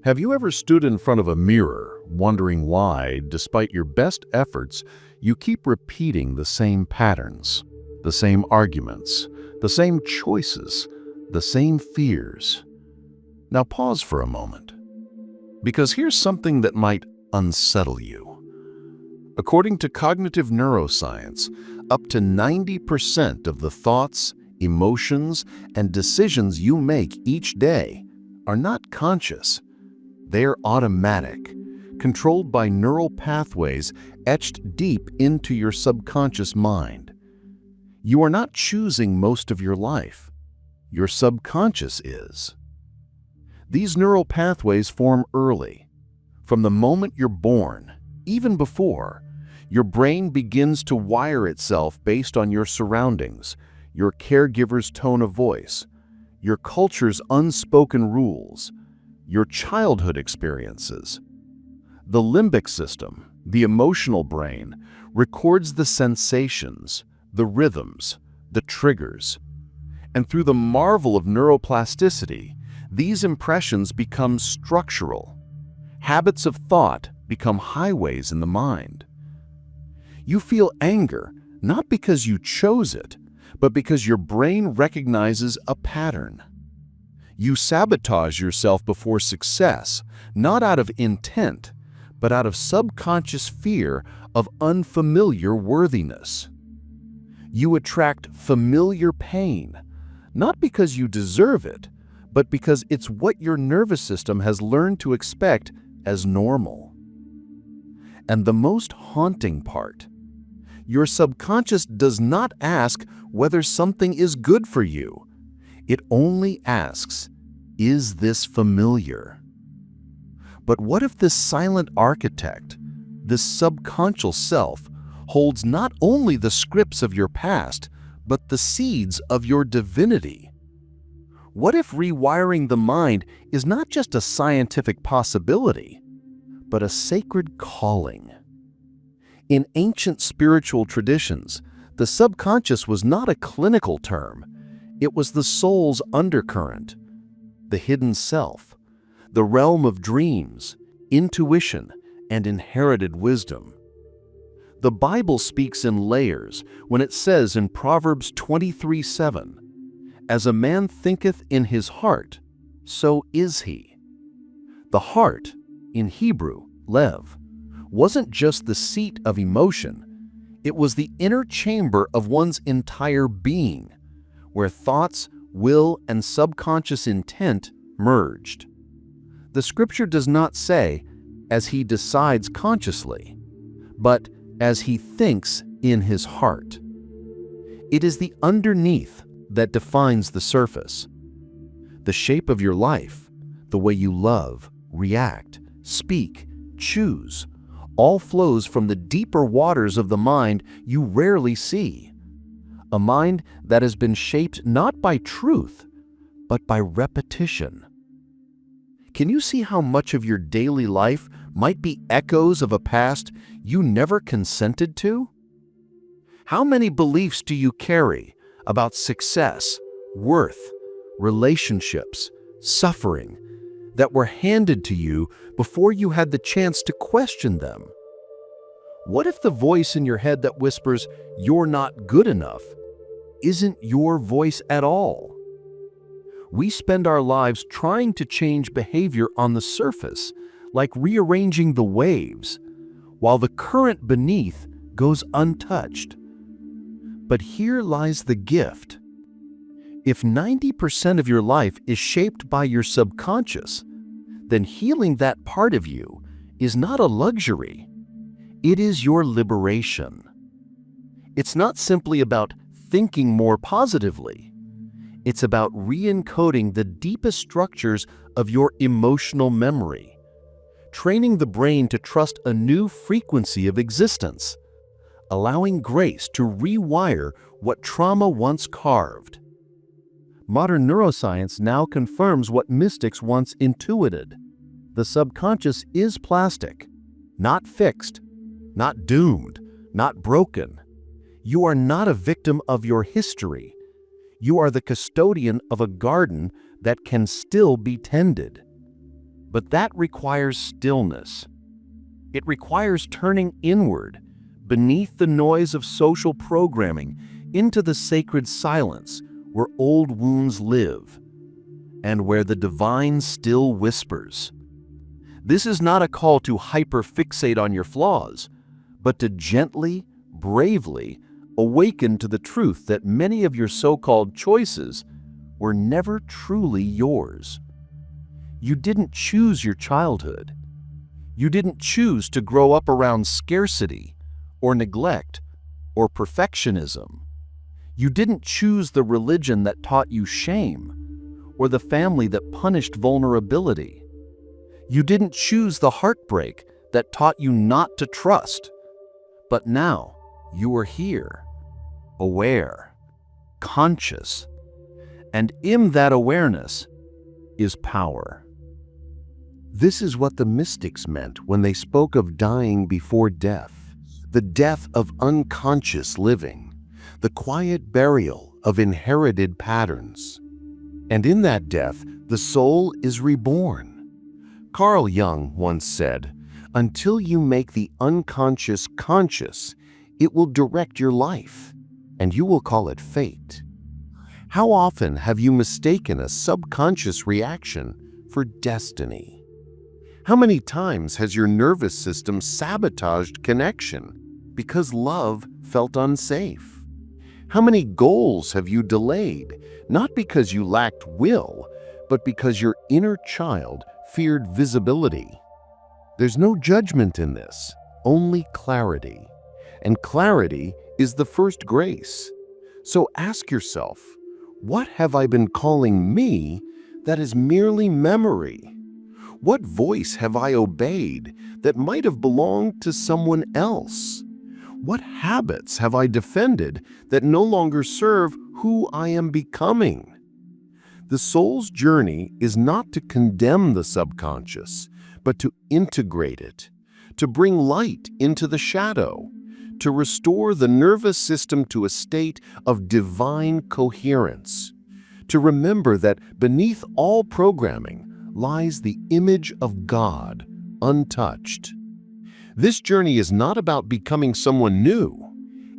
Have you ever stood in front of a mirror, wondering why, despite your best efforts, you keep repeating the same patterns, the same arguments, the same choices, the same fears? Now pause for a moment, because here's something that might unsettle you. According to cognitive neuroscience, up to 90% of the thoughts, emotions, and decisions you make each day are not conscious. They are automatic, controlled by neural pathways etched deep into your subconscious mind. You are not choosing most of your life. Your subconscious is. These neural pathways form early. From the moment you're born, even before, your brain begins to wire itself based on your surroundings, your caregiver's tone of voice, your culture's unspoken rules, your childhood experiences. The limbic system, the emotional brain, records the sensations, the rhythms, the triggers. And through the marvel of neuroplasticity, these impressions become structural. Habits of thought become highways in the mind. You feel anger, not because you chose it, but because your brain recognizes a pattern. You sabotage yourself before success, not out of intent, but out of subconscious fear of unfamiliar worthiness. You attract familiar pain, not because you deserve it, but because it's what your nervous system has learned to expect as normal. And the most haunting part, your subconscious does not ask whether something is good for you. It only asks, is this familiar? But what if this silent architect, this subconscious self, holds not only the scripts of your past, but the seeds of your divinity? What if rewiring the mind is not just a scientific possibility, but a sacred calling? In ancient spiritual traditions, the subconscious was not a clinical term. It was the soul's undercurrent, the hidden self, the realm of dreams, intuition, and inherited wisdom. The Bible speaks in layers when it says in Proverbs 23:7, "As a man thinketh in his heart, so is he." The heart, in Hebrew, lev, wasn't just the seat of emotion. It was the inner chamber of one's entire being, where thoughts, will, and subconscious intent merged. The scripture does not say, as he decides consciously, but as he thinks in his heart. It is the underneath that defines the surface. The shape of your life, the way you love, react, speak, choose, all flows from the deeper waters of the mind you rarely see. A mind that has been shaped not by truth, but by repetition. Can you see how much of your daily life might be echoes of a past you never consented to? How many beliefs do you carry about success, worth, relationships, suffering, that were handed to you before you had the chance to question them? What if the voice in your head that whispers, "You're not good enough," isn't your voice at all? We spend our lives trying to change behavior on the surface, like rearranging the waves, while the current beneath goes untouched. But here lies the gift. If 90% of your life is shaped by your subconscious, then healing that part of you is not a luxury. It is your liberation. It's not simply about thinking more positively. It's about re-encoding the deepest structures of your emotional memory, training the brain to trust a new frequency of existence, allowing grace to rewire what trauma once carved. Modern neuroscience now confirms what mystics once intuited. The subconscious is plastic, not fixed, not doomed, not broken. You are not a victim of your history. You are the custodian of a garden that can still be tended. But that requires stillness. It requires turning inward, beneath the noise of social programming, into the sacred silence where old wounds live and where the divine still whispers. This is not a call to hyperfixate on your flaws, but to gently, bravely awaken to the truth that many of your so-called choices were never truly yours. You didn't choose your childhood. You didn't choose to grow up around scarcity or neglect or perfectionism. You didn't choose the religion that taught you shame or the family that punished vulnerability. You didn't choose the heartbreak that taught you not to trust. But now you are here, aware, conscious, and in that awareness is power. This is what the mystics meant when they spoke of dying before death, the death of unconscious living, the quiet burial of inherited patterns. And in that death, the soul is reborn. Carl Jung once said, "Until you make the unconscious conscious, it will direct your life, and you will call it fate." How often have you mistaken a subconscious reaction for destiny? How many times has your nervous system sabotaged connection because love felt unsafe? How many goals have you delayed, not because you lacked will, but because your inner child feared visibility? There's no judgment in this, only clarity. And clarity is the first grace. So ask yourself, what have I been calling me that is merely memory? What voice have I obeyed that might have belonged to someone else? What habits have I defended that no longer serve who I am becoming? The soul's journey is not to condemn the subconscious, but to integrate it, to bring light into the shadow, to restore the nervous system to a state of divine coherence, to remember that beneath all programming lies the image of God, untouched. This journey is not about becoming someone new.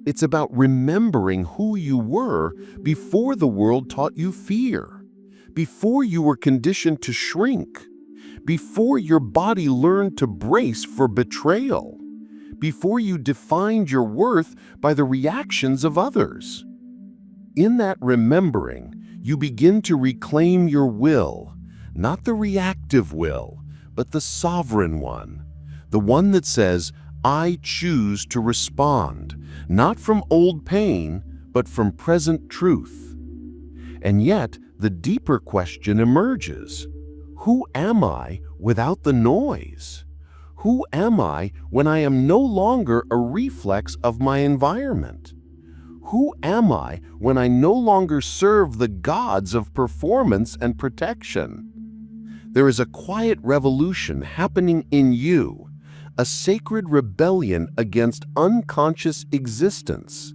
It's about remembering who you were before the world taught you fear, before you were conditioned to shrink, before your body learned to brace for betrayal, before you defined your worth by the reactions of others. In that remembering, you begin to reclaim your will, not the reactive will, but the sovereign one, the one that says, "I choose to respond, not from old pain, but from present truth." And yet, the deeper question emerges. Who am I without the noise? Who am I when I am no longer a reflex of my environment? Who am I when I no longer serve the gods of performance and protection? There is a quiet revolution happening in you, a sacred rebellion against unconscious existence,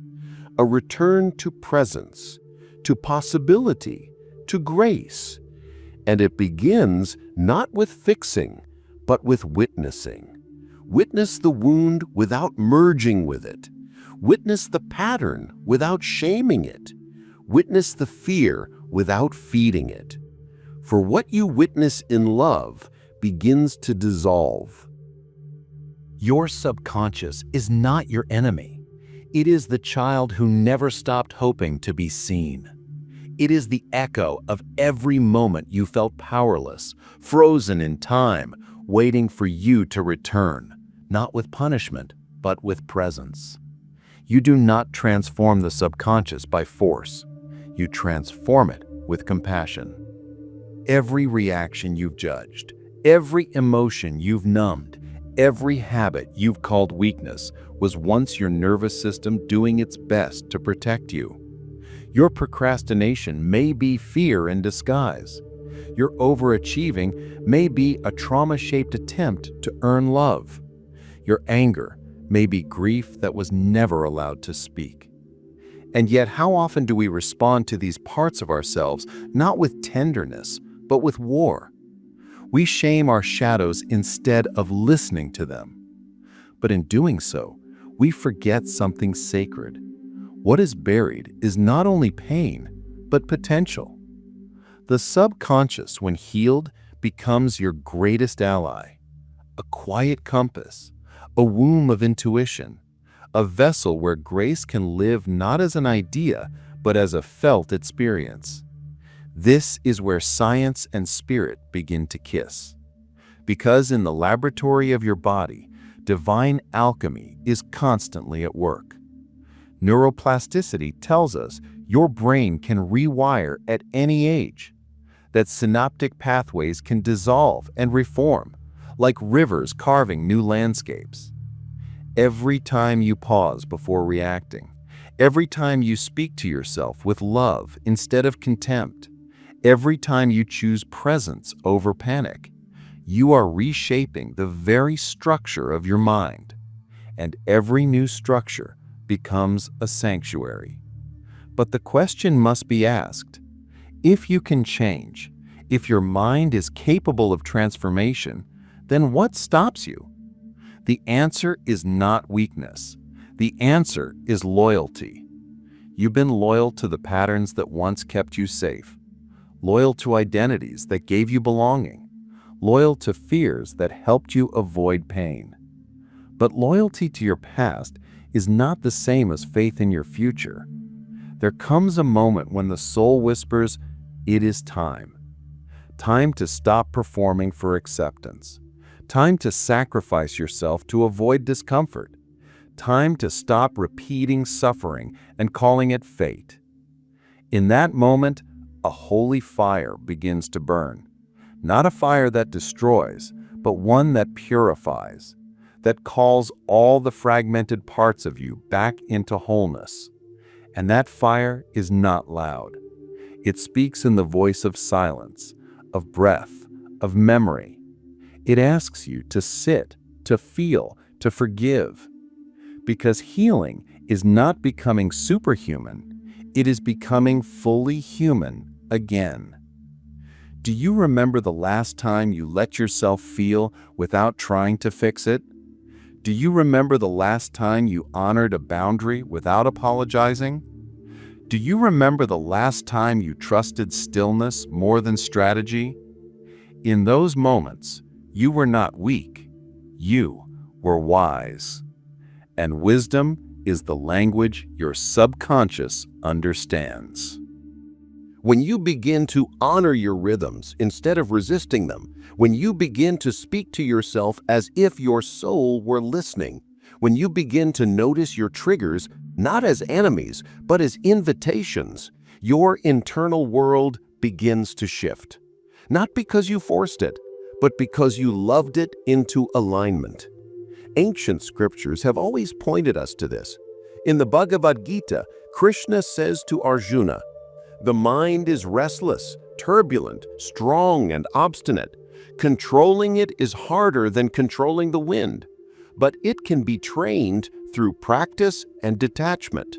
a return to presence, to possibility, to grace. And it begins not with fixing, but with witnessing. Witness the wound without merging with it. Witness the pattern without shaming it. Witness the fear without feeding it. For what you witness in love begins to dissolve. Your subconscious is not your enemy. It is the child who never stopped hoping to be seen. It is the echo of every moment you felt powerless, frozen in time, waiting for you to return, not with punishment, but with presence. You do not transform the subconscious by force. You transform it with compassion. Every reaction you've judged, every emotion you've numbed, every habit you've called weakness was once your nervous system doing its best to protect you. Your procrastination may be fear in disguise. Your overachieving may be a trauma-shaped attempt to earn love. Your anger may be grief that was never allowed to speak. And yet, how often do we respond to these parts of ourselves not with tenderness, but with war? We shame our shadows instead of listening to them. But in doing so, we forget something sacred. What is buried is not only pain, but potential. The subconscious, when healed, becomes your greatest ally, a quiet compass, a womb of intuition, a vessel where grace can live not as an idea, but as a felt experience. This is where science and spirit begin to kiss. Because in the laboratory of your body, divine alchemy is constantly at work. Neuroplasticity tells us your brain can rewire at any age, that synaptic pathways can dissolve and reform, like rivers carving new landscapes. Every time you pause before reacting, every time you speak to yourself with love instead of contempt, every time you choose presence over panic, you are reshaping the very structure of your mind. And every new structure becomes a sanctuary. But the question must be asked, if you can change, if your mind is capable of transformation, then what stops you? The answer is not weakness. The answer is loyalty. You've been loyal to the patterns that once kept you safe, loyal to identities that gave you belonging, loyal to fears that helped you avoid pain. But loyalty to your past is not the same as faith in your future. There comes a moment when the soul whispers, "It is time." Time to stop performing for acceptance. Time to sacrifice yourself to avoid discomfort. Time to stop repeating suffering and calling it fate. In that moment, a holy fire begins to burn. Not a fire that destroys, but one that purifies, that calls all the fragmented parts of you back into wholeness. And that fire is not loud. It speaks in the voice of silence, of breath, of memory. It asks you to sit, to feel, to forgive. Because healing is not becoming superhuman, it is becoming fully human again. Do you remember the last time you let yourself feel without trying to fix it? Do you remember the last time you honored a boundary without apologizing? Do you remember the last time you trusted stillness more than strategy? In those moments, you were not weak. You were wise. And wisdom is the language your subconscious understands. When you begin to honor your rhythms instead of resisting them, when you begin to speak to yourself as if your soul were listening, when you begin to notice your triggers not as enemies, but as invitations, your internal world begins to shift. Not because you forced it, but because you loved it into alignment. Ancient scriptures have always pointed us to this. In the Bhagavad Gita, Krishna says to Arjuna, "The mind is restless, turbulent, strong, and obstinate. Controlling it is harder than controlling the wind, but it can be trained through practice and detachment."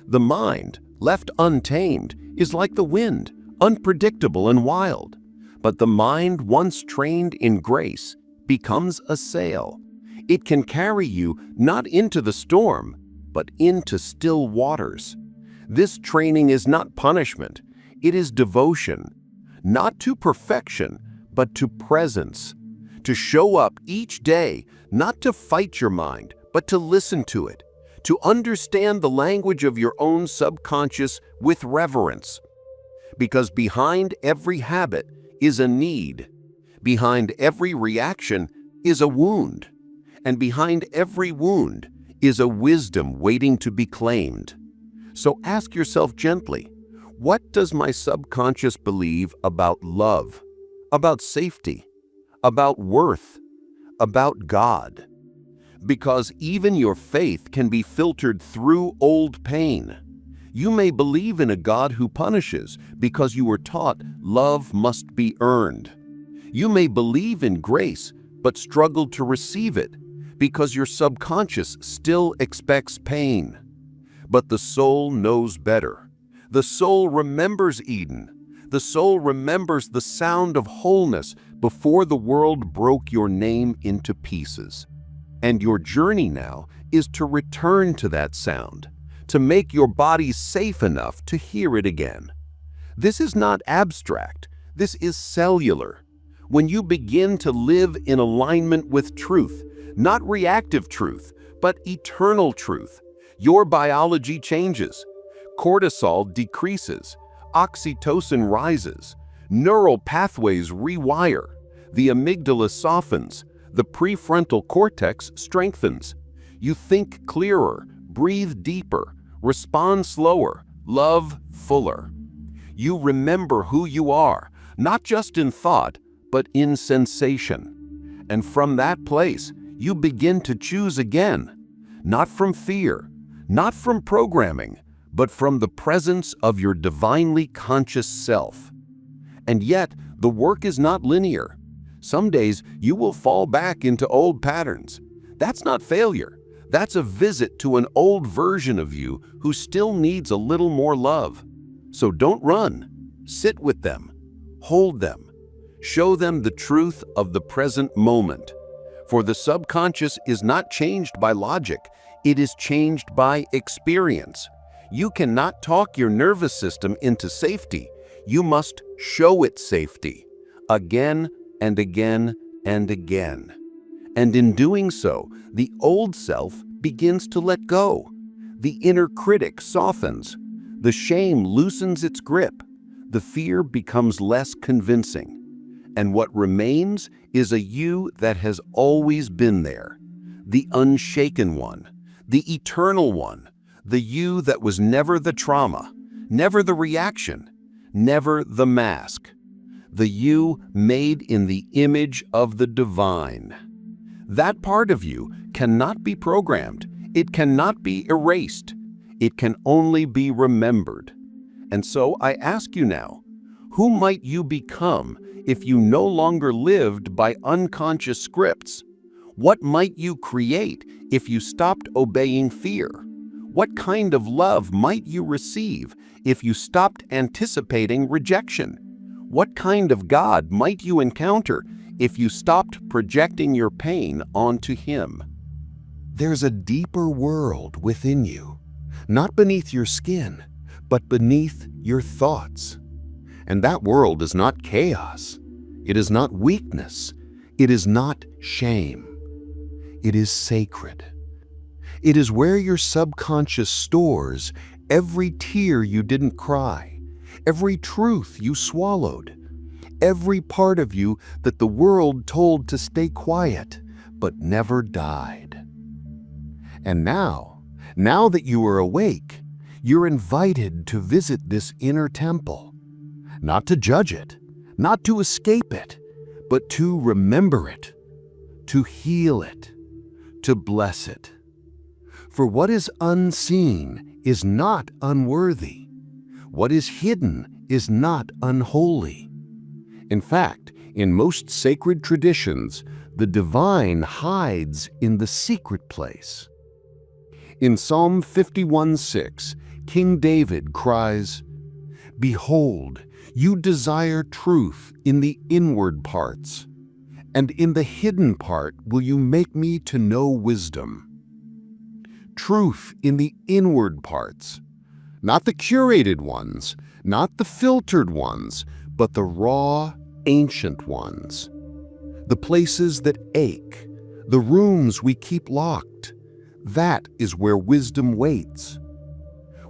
The mind, left untamed, is like the wind, unpredictable and wild. But the mind, once trained in grace, becomes a sail. It can carry you not into the storm, but into still waters. This training is not punishment, it is devotion, not to perfection, but to presence. To show up each day, not to fight your mind, but to listen to it, to understand the language of your own subconscious with reverence. Because behind every habit is a need, behind every reaction is a wound, and behind every wound is a wisdom waiting to be claimed. So ask yourself gently, what does my subconscious believe about love, about safety, about worth, about God? Because even your faith can be filtered through old pain. You may believe in a God who punishes because you were taught love must be earned. You may believe in grace but struggle to receive it because your subconscious still expects pain. But the soul knows better. The soul remembers Eden. The soul remembers the sound of wholeness before the world broke your name into pieces. And your journey now is to return to that sound, to make your body safe enough to hear it again. This is not abstract, this is cellular. When you begin to live in alignment with truth, not reactive truth, but eternal truth, your biology changes. Cortisol decreases, oxytocin rises, neural pathways rewire, the amygdala softens, the prefrontal cortex strengthens. You think clearer, breathe deeper, respond slower, love fuller. You remember who you are, not just in thought, but in sensation. And from that place, you begin to choose again, not from fear, not from programming, but from the presence of your divinely conscious self. And yet, the work is not linear. Some days you will fall back into old patterns. That's not failure. That's a visit to an old version of you who still needs a little more love. So don't run. Sit with them. Hold them. Show them the truth of the present moment. For the subconscious is not changed by logic. It is changed by experience. You cannot talk your nervous system into safety. You must show it safety, again and again and again. And in doing so, the old self begins to let go. The inner critic softens. The shame loosens its grip. The fear becomes less convincing. And what remains is a you that has always been there, the unshaken one, the eternal one, the you that was never the trauma, never the reaction, never the mask, the you made in the image of the divine. That part of you cannot be programmed. It cannot be erased. It can only be remembered. And so I ask you now, who might you become if you no longer lived by unconscious scripts? What might you create if you stopped obeying fear? What kind of love might you receive if you stopped anticipating rejection? What kind of God might you encounter if you stopped projecting your pain onto Him? There's a deeper world within you, not beneath your skin, but beneath your thoughts. And that world is not chaos. It is not weakness. It is not shame. It is sacred. It is where your subconscious stores every tear you didn't cry, every truth you swallowed, every part of you that the world told to stay quiet, but never died. And now that you are awake, you're invited to visit this inner temple, not to judge it, not to escape it, but to remember it, to heal it, to bless it. For what is unseen is not unworthy. What is hidden is not unholy. In fact, in most sacred traditions, the divine hides in the secret place. In Psalm 51:6, King David cries, "Behold, you desire truth in the inward parts, and in the hidden part will you make me to know wisdom." Truth in the inward parts, not the curated ones, not the filtered ones, but the raw, ancient ones. The places that ache, the rooms we keep locked, that is where wisdom waits.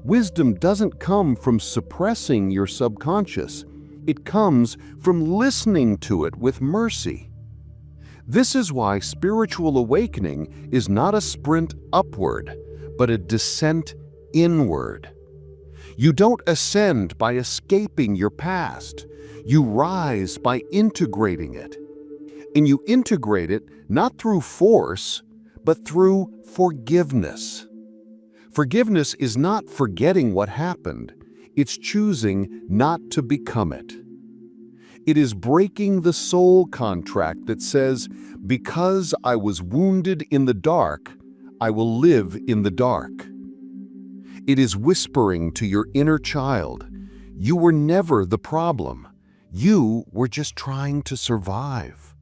Wisdom doesn't come from suppressing your subconscious. It comes from listening to it with mercy. This is why spiritual awakening is not a sprint upward, but a descent inward. You don't ascend by escaping your past. You rise by integrating it. And you integrate it not through force, but through forgiveness. Forgiveness is not forgetting what happened. It's choosing not to become it. It is breaking the soul contract that says, because I was wounded in the dark, I will live in the dark. It is whispering to your inner child, you were never the problem. You were just trying to survive.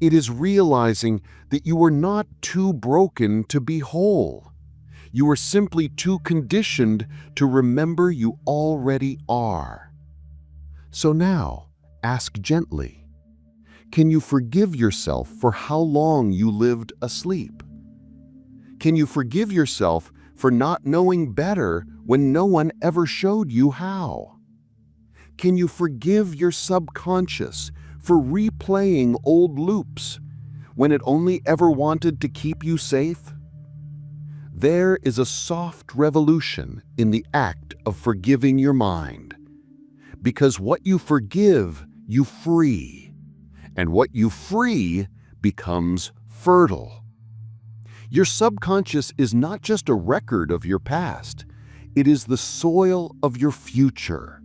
It is realizing that you were not too broken to be whole. You are simply too conditioned to remember you already are. So now, ask gently, can you forgive yourself for how long you lived asleep? Can you forgive yourself for not knowing better when no one ever showed you how? Can you forgive your subconscious for replaying old loops when it only ever wanted to keep you safe? There is a soft revolution in the act of forgiving your mind, because what you forgive, you free, and what you free becomes fertile. Your subconscious is not just a record of your past, it is the soil of your future.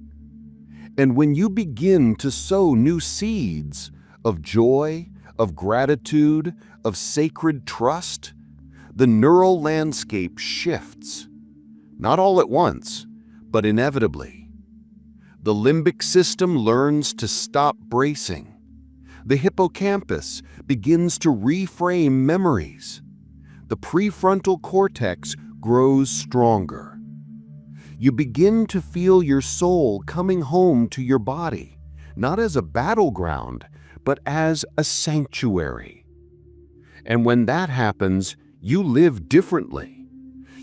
And when you begin to sow new seeds of joy, of gratitude, of sacred trust, the neural landscape shifts, not all at once, but inevitably. The limbic system learns to stop bracing. The hippocampus begins to reframe memories. The prefrontal cortex grows stronger. You begin to feel your soul coming home to your body, not as a battleground, but as a sanctuary. And when that happens, you live differently.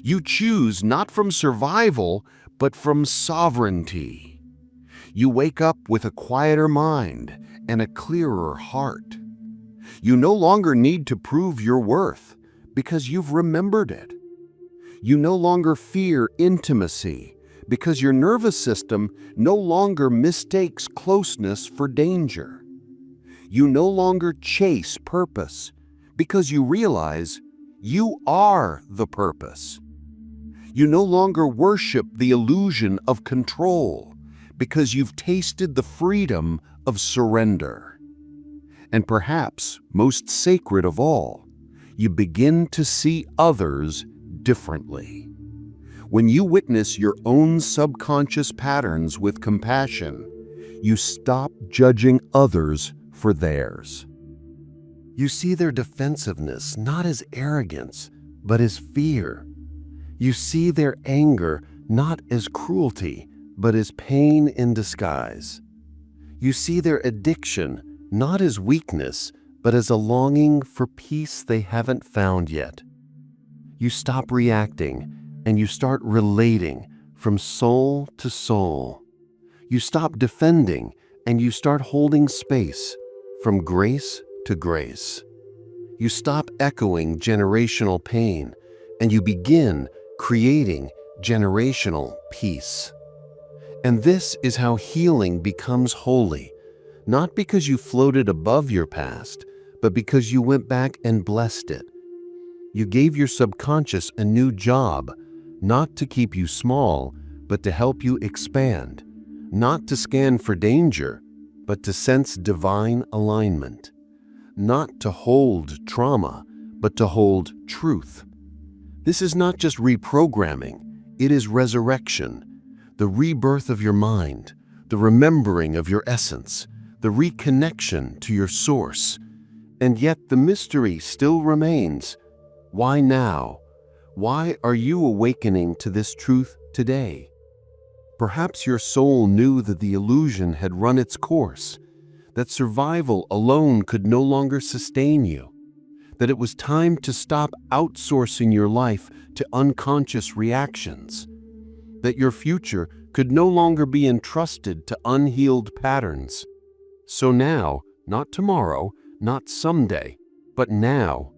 You choose not from survival, but from sovereignty. You wake up with a quieter mind and a clearer heart. You no longer need to prove your worth because you've remembered it. You no longer fear intimacy because your nervous system no longer mistakes closeness for danger. You no longer chase purpose because you realize you are the purpose. You no longer worship the illusion of control because you've tasted the freedom of surrender. And perhaps most sacred of all, you begin to see others differently. When you witness your own subconscious patterns with compassion, you stop judging others for theirs. You see their defensiveness not as arrogance, but as fear. You see their anger not as cruelty, but as pain in disguise. You see their addiction not as weakness, but as a longing for peace they haven't found yet. You stop reacting and you start relating from soul to soul. You stop defending and you start holding space from grace to grace. You stop echoing generational pain and you begin creating generational peace. And this is how healing becomes holy, not because you floated above your past, but because you went back and blessed it. You gave your subconscious a new job, not to keep you small, but to help you expand, not to scan for danger, but to sense divine alignment, not to hold trauma, but to hold truth. This is not just reprogramming, it is resurrection, the rebirth of your mind, the remembering of your essence, the reconnection to your source. And yet the mystery still remains. Why now? Why are you awakening to this truth today? Perhaps your soul knew that the illusion had run its course, that survival alone could no longer sustain you, that it was time to stop outsourcing your life to unconscious reactions, that your future could no longer be entrusted to unhealed patterns. So now, not tomorrow, not someday, but now,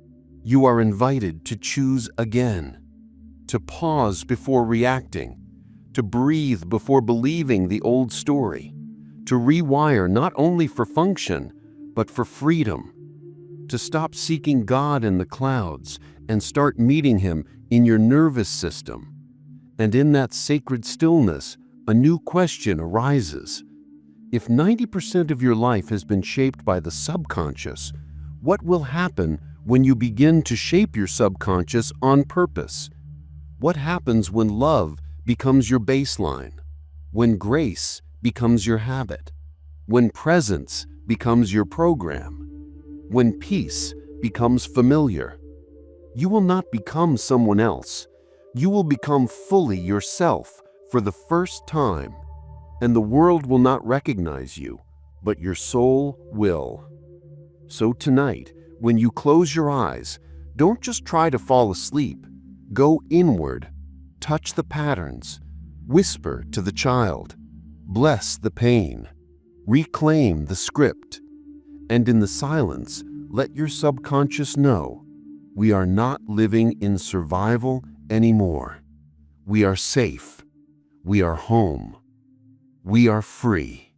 you are invited to choose again, to pause before reacting, to breathe before believing the old story, to rewire not only for function, but for freedom, to stop seeking God in the clouds and start meeting Him in your nervous system. And in that sacred stillness, a new question arises. If 90% of your life has been shaped by the subconscious, what will happen when you begin to shape your subconscious on purpose? What happens when love becomes your baseline? When grace becomes your habit? when presence becomes your program, when peace becomes familiar. You will not become someone else. You will become fully yourself for the first time, and the world will not recognize you, but your soul will. So tonight, when you close your eyes, don't just try to fall asleep. Go inward, touch the patterns, whisper to the child, bless the pain, reclaim the script, and in the silence, let your subconscious know we are not living in survival anymore. We are safe. We are home. We are free.